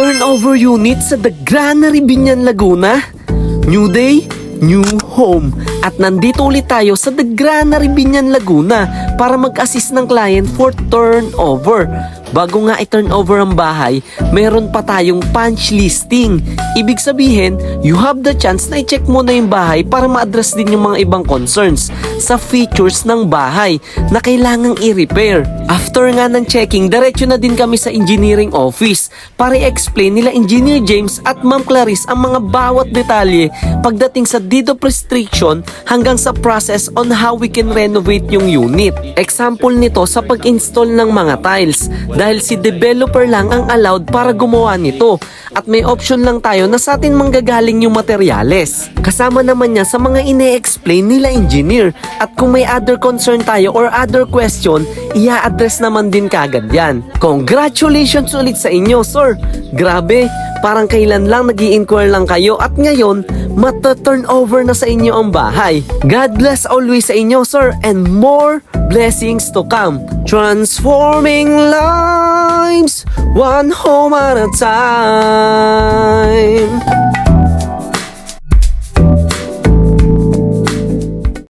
turnover unit sa The Granary Binyan, Laguna. New day, new home. At nandito ulit tayo sa The Granary Binyan, Laguna para mag-assist ng client for turnover. Bago nga i-turnover ang bahay, meron pa tayong punch listing. Ibig sabihin, you have the chance na i-check muna yung bahay para ma-address din yung mga ibang concerns sa features ng bahay na kailangang i-repair. After nga ng checking, diretso na din kami sa engineering office para i-explain nila Engineer James at Ma'am Clarice ang mga bawat detalye pagdating sa deed of restriction hanggang sa process on how we can renovate yung unit. Example nito sa pag-install ng mga tiles dahil si developer lang ang allowed para gumawa nito at may option lang tayo na sa atin manggagaling yung materyales. Kasama naman niya sa mga ine-explain nila engineer at kung may other concern tayo or other question, i-address naman din kagad yan. Congratulations ulit sa inyo, sir! Grabe, parang kailan lang nag-i-inquire lang kayo at ngayon, mata-turn over na sa inyo ang bahay. God bless always sa inyo, sir, and more blessings to come. Transforming lives, one home at a time.